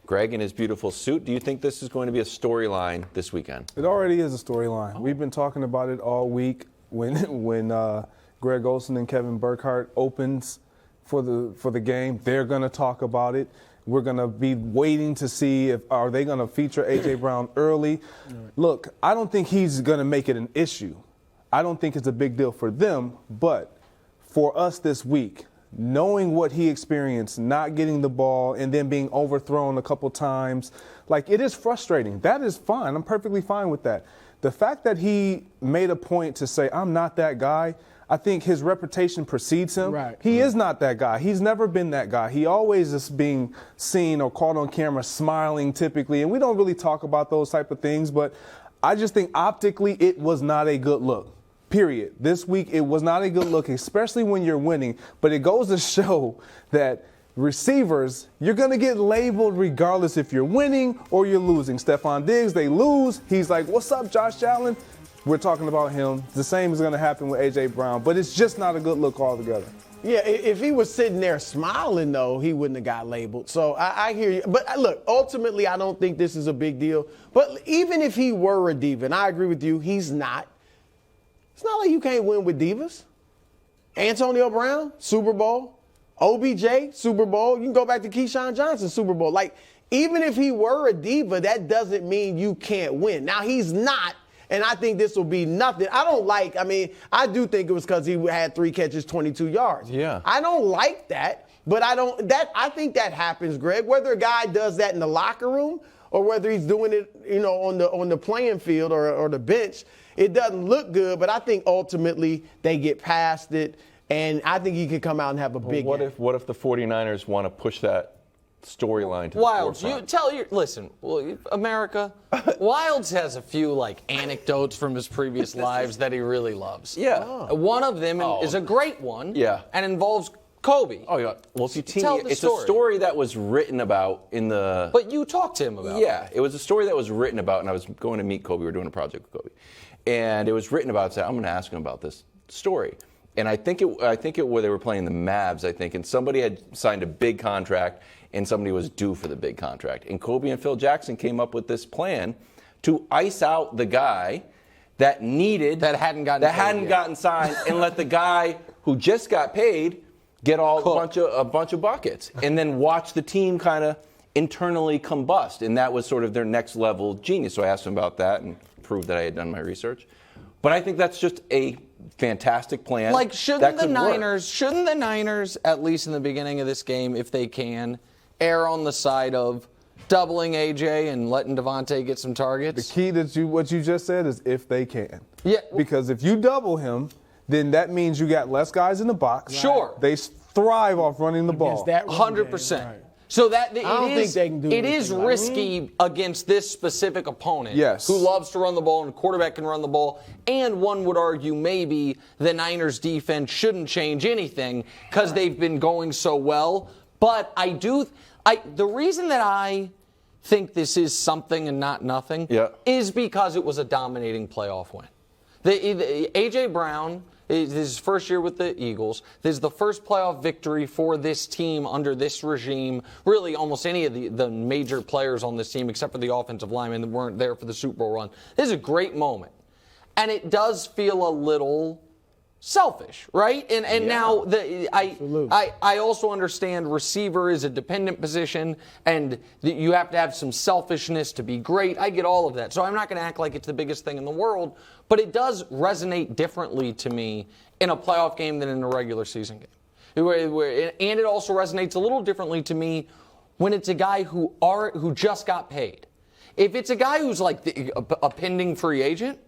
Greg in his beautiful suit. Do you think this is going to be a storyline this weekend? It already is a storyline. We've been talking about it all week. When Greg Olsen and Kevin Burkhardt opens for the game, they're going to talk about it. We're going to be waiting to see are they going to feature A.J. Brown early. Look, I don't think he's going to make it an issue. I don't think it's a big deal for them, but for us this week, knowing what he experienced, not getting the ball and then being overthrown a couple times, like, it is frustrating. That is fine. I'm perfectly fine with that. The fact that he made a point to say, I'm not that guy, I think his reputation precedes him. Right. He is not that guy. He's never been that guy. He always is being seen or caught on camera smiling typically, and we don't really talk about those type of things, but I just think optically it was not a good look. Period. This week, it was not a good look, especially when you're winning. But it goes to show that receivers, you're going to get labeled regardless if you're winning or you're losing. Stephon Diggs, they lose. He's like, what's up, Josh Allen? We're talking about him. The same is going to happen with A.J. Brown. But it's just not a good look altogether. Yeah, if he was sitting there smiling, though, he wouldn't have got labeled. So I hear you. But look, ultimately, I don't think this is a big deal. But even if he were a diva, and I agree with you, he's not. It's not like you can't win with divas. Antonio Brown, Super Bowl. OBJ, Super Bowl. You can go back to Keyshawn Johnson, Super Bowl. Like, even if he were a diva, that doesn't mean you can't win. Now, he's not, and I think this will be nothing. I do think it was because he had 3 catches, 22 yards. Yeah. I don't like that, but I think that happens, Greg. Whether a guy does that in the locker room or whether he's doing it, on the playing field or the bench, it doesn't look good, but I think ultimately they get past it, and I think he could come out and have a big game. What if the 49ers want to push that storyline to the Wildes, forefront? America, Wildes has a few, anecdotes from his previous lives that he really loves. Yeah. One of them is a great one. Yeah. And involves Kobe. Oh, yeah. Well, if you it's story. a story that was written about in the... But you talked to him about it. Yeah, it was a story that was written about, and I was going to meet Kobe. We were doing a project with Kobe. And it was written about, I'm going to ask him about this story. And I think it where they were playing the Mavs, and somebody had signed a big contract, and somebody was due for the big contract. And Kobe and Phil Jackson came up with this plan to ice out the guy that hadn't gotten signed, and let the guy who just got paid get a bunch of buckets, and then watch the team kind of internally combust. And that was sort of their next level genius. So I asked him about that and proved that I had done my research. But I think that's just a fantastic plan. Shouldn't the Niners, at least in the beginning of this game, if they can, err on the side of doubling AJ and letting Devontae get some targets? The key to what you just said is if they can. Yeah. Because if you double him, then that means you got less guys in the box. Sure. They thrive off running the ball. 100%. Right. So that it is risky against this specific opponent, yes, who loves to run the ball and quarterback can run the ball. And one would argue maybe the Niners defense shouldn't change anything because they've been going so well. But the reason that I think this is something and not nothing is because it was a dominating playoff win. A.J. Brown is his first year with the Eagles. This is the first playoff victory for this team under this regime. Really, almost any of the major players on this team, except for the offensive linemen that weren't there for the Super Bowl run. This is a great moment. And it does feel a little selfish, right? And now I also understand receiver is a dependent position, and you have to have some selfishness to be great. I get all of that. So I'm not going to act like it's the biggest thing in the world, but it does resonate differently to me in a playoff game than in a regular season game. And it also resonates a little differently to me when it's a guy who just got paid. If it's a guy who's like a pending free agent,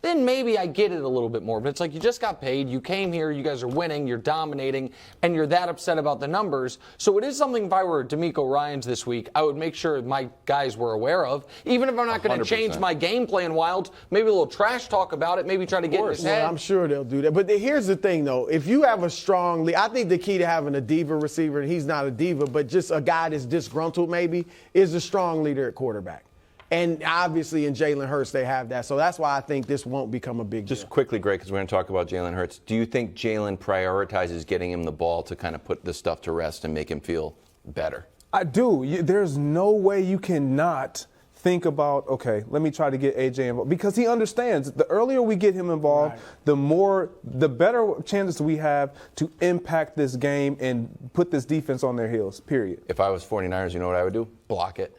then maybe I get it a little bit more. But it's like you just got paid, you came here, you guys are winning, you're dominating, and you're that upset about the numbers. So it is something, if I were D'Amico Ryans this week, I would make sure my guys were aware of. Even if I'm not going to change my game plan, Wildes, maybe a little trash talk about it, maybe try to get in his head. Well, I'm sure they'll do that. But here's the thing, though. If you have a strong lead, I think the key to having a diva receiver, and he's not a diva, but just a guy that's disgruntled maybe, is a strong leader at quarterback. And obviously in Jalen Hurts, they have that. So that's why I think this won't become a big deal. Just quickly, Greg, because we're going to talk about Jalen Hurts. Do you think Jalen prioritizes getting him the ball to kind of put this stuff to rest and make him feel better? I do. There's no way you cannot think about, okay, let me try to get AJ involved, because he understands the earlier we get him involved, the better chances we have to impact this game and put this defense on their heels, period. If I was 49ers, you know what I would do? Block it.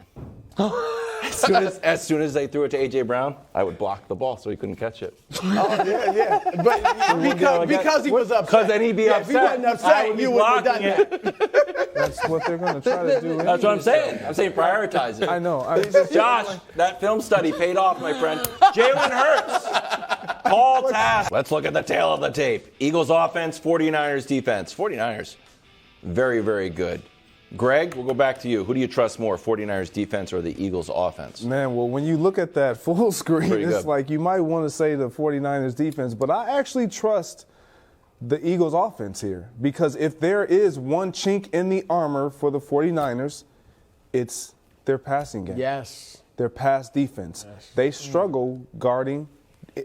As soon as they threw it to A.J. Brown, I would block the ball so he couldn't catch it. Oh, yeah. But because he was upset. Because then he'd be upset. If he wasn't upset, you wouldn't have done that. That's what they're going to try to do. That's what I'm saying. I'm saying prioritize it. I know. Josh, that film study paid off, my friend. Jalen Hurts. Tall task. Let's look at the tail of the tape. Eagles offense, 49ers defense. 49ers, very, very good. Greg, we'll go back to you. Who do you trust more, 49ers defense or the Eagles offense? Man, well, when you look at that full screen, Pretty it's good. like you might want to say the 49ers defense, but I actually trust the Eagles offense here, because if there is one chink in the armor for the 49ers, it's their passing game. Yes. Their pass defense. Yes. They struggle guarding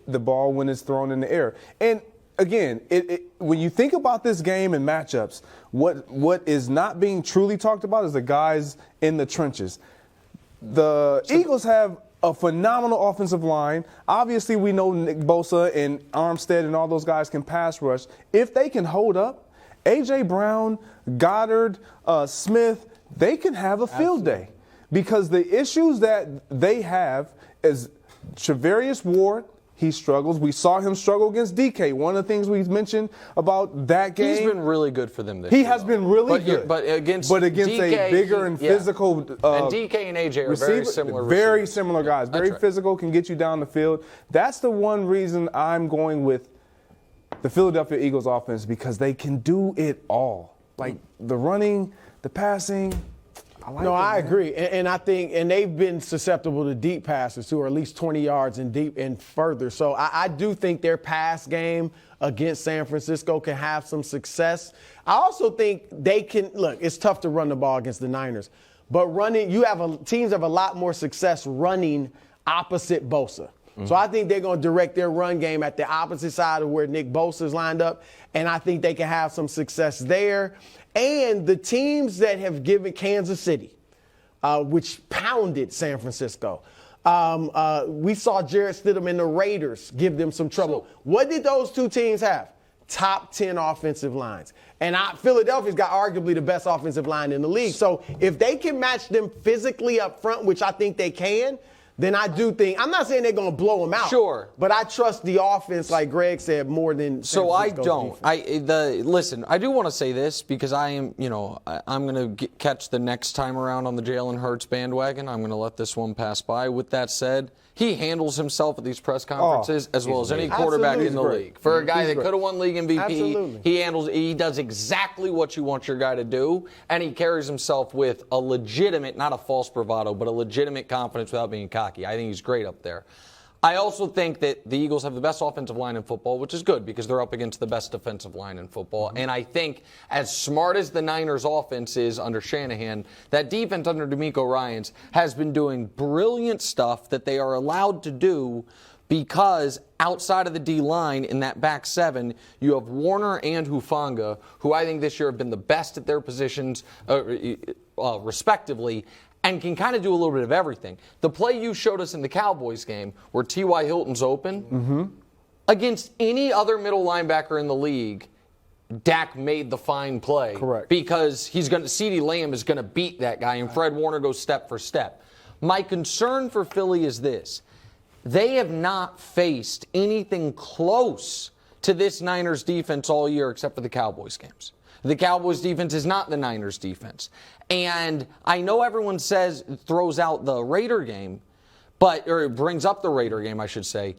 the ball when it's thrown in the air. And again, when you think about this game and matchups, what is not being truly talked about is the guys in the trenches. The Eagles have a phenomenal offensive line. Obviously, we know Nick Bosa and Armstead and all those guys can pass rush. If they can hold up, A.J. Brown, Goddard, Smith, they can have a field day. Because the issues that they have is Trevarius Ward. He struggles. We saw him struggle against DK. One of the things we've mentioned about that game. He's been really good for them this year. He has been really good. But against DK, a bigger and physical. And DK and AJ are receiver, very similar. Very receivers. similar guys. That's Very right. physical, can get you down the field. That's the one reason I'm going with the Philadelphia Eagles offense, because they can do it all. Like the running, the passing. I agree. And I think, and they've been susceptible to deep passes who are at least 20 yards and deep and further. So I do think their pass game against San Francisco can have some success. I also think they can, look, it's tough to run the ball against the Niners, but teams have a lot more success running opposite Bosa. So I think they're going to direct their run game at the opposite side of where Nick Bosa is lined up, and I think they can have some success there. And the teams that have given Kansas City, which pounded San Francisco, we saw Jarrett Stidham and the Raiders give them some trouble. What did those two teams have? Top 10 offensive lines. And Philadelphia's got arguably the best offensive line in the league. So if they can match them physically up front, which I think they can, then I do think, I'm not saying they're going to blow them out. Sure. But I trust the offense, like Greg said, more than So I Francisco's don't. defense. Listen, I do want to say this because I am, I'm going to catch the next time around on the Jalen Hurts bandwagon. I'm going to let this one pass by. With that said, he handles himself at these press conferences as well as any quarterback in the league. For a guy that could have won league MVP, he does exactly what you want your guy to do, and he carries himself with a legitimate, not a false bravado, but a legitimate confidence without being cocky. I think he's great up there. I also think that the Eagles have the best offensive line in football, which is good because they're up against the best defensive line in football. And I think as smart as the Niners offense is under Shanahan, that defense under DeMeco Ryans has been doing brilliant stuff that they are allowed to do because outside of the D-line in that back seven, you have Warner and Hufanga, who I think this year have been the best at their positions respectively, and can kind of do a little bit of everything. The play you showed us in the Cowboys game where T.Y. Hilton's open, against any other middle linebacker in the league, Dak made the fine play. Correct. Because CeeDee Lamb is going to beat that guy, and Fred Warner goes step for step. My concern for Philly is this. They have not faced anything close to this Niners defense all year except for the Cowboys games. The Cowboys defense is not the Niners defense. And I know everyone throws out the Raider game, or brings up the Raider game, I should say.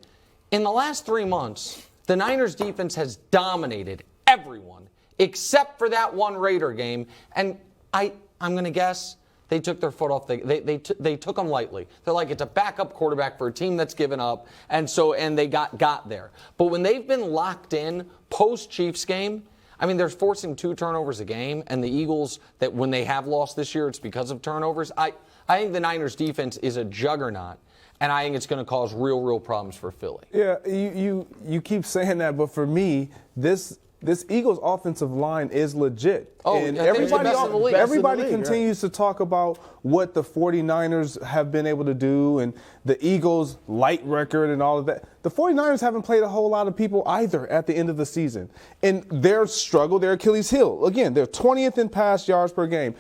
In the last 3 months, the Niners defense has dominated everyone except for that one Raider game. And I'm going to guess they took their foot off. They took them lightly. They're like, it's a backup quarterback for a team that's given up. And they got there. But when they've been locked in post-Chiefs game, I mean, they're forcing 2 turnovers a game, and the Eagles, that when they have lost this year, it's because of turnovers. I think the Niners defense is a juggernaut, and I think it's going to cause real problems for Philly. Yeah, you keep saying that, but for me, this this Eagles offensive line is legit. Oh, and I think it's the best in the league. everybody Best in the league, continues to talk about what the 49ers have been able to do and the Eagles' light record and all of that. The 49ers haven't played a whole lot of people either at the end of the season. And their struggle, their Achilles heel, again, they're 20th in pass yards per game.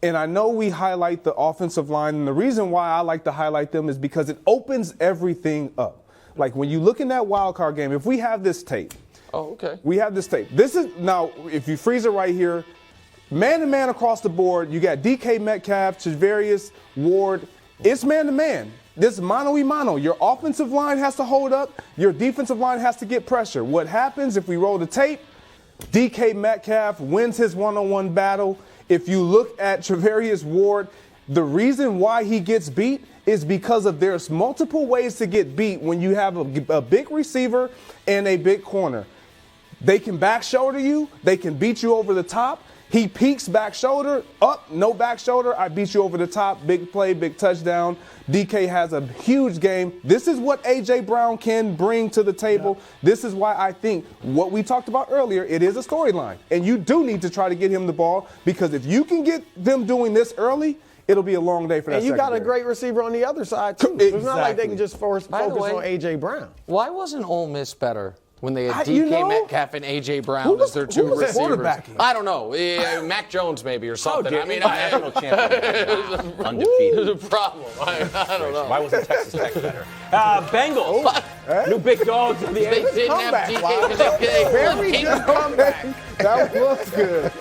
And I know we highlight the offensive line, and the reason why I like to highlight them is because it opens everything up. Like when you look in that wild card game, if we have this tape, Oh, okay. we have this tape. This is now, if you freeze it right here, man to man across the board. You got DK Metcalf, Charvarius Ward. It's man to man. This mano-y-mano. Your offensive line has to hold up. Your defensive line has to get pressure. What happens if we roll the tape? DK Metcalf wins his one-on-one battle. If you look at Charvarius Ward, the reason why he gets beat is because of there's multiple ways to get beat when you have a big receiver and a big corner. They can back shoulder you. They can beat you over the top. He peeks back shoulder, up, no back shoulder. I beat you over the top. Big play, big touchdown. DK has a huge game. This is what A.J. Brown can bring to the table. Yeah. This is why I think what we talked about earlier, it is a storyline. And you do need to try to get him the ball because if you can get them doing this early, it'll be a long day for that. And you secondary. got a great receiver on the other side, too. Exactly. So it's not like they can just focus on A.J. Brown. Why wasn't Ole Miss better when they had you DK know, Metcalf and A.J. Brown as their two who was receivers? quarterbacking? I don't know. Mac Jones maybe or something. I mean, national champion, undefeated. There's a problem. I don't know. Why wasn't Texas Tech better? Bengals, new big dogs of the They AFC. didn't have Comeback, DK wow. because they Very good comeback. That was good.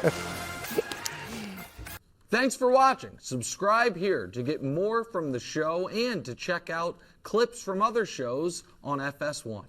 Thanks for watching. Subscribe here to get more from the show and to check out clips from other shows on FS1.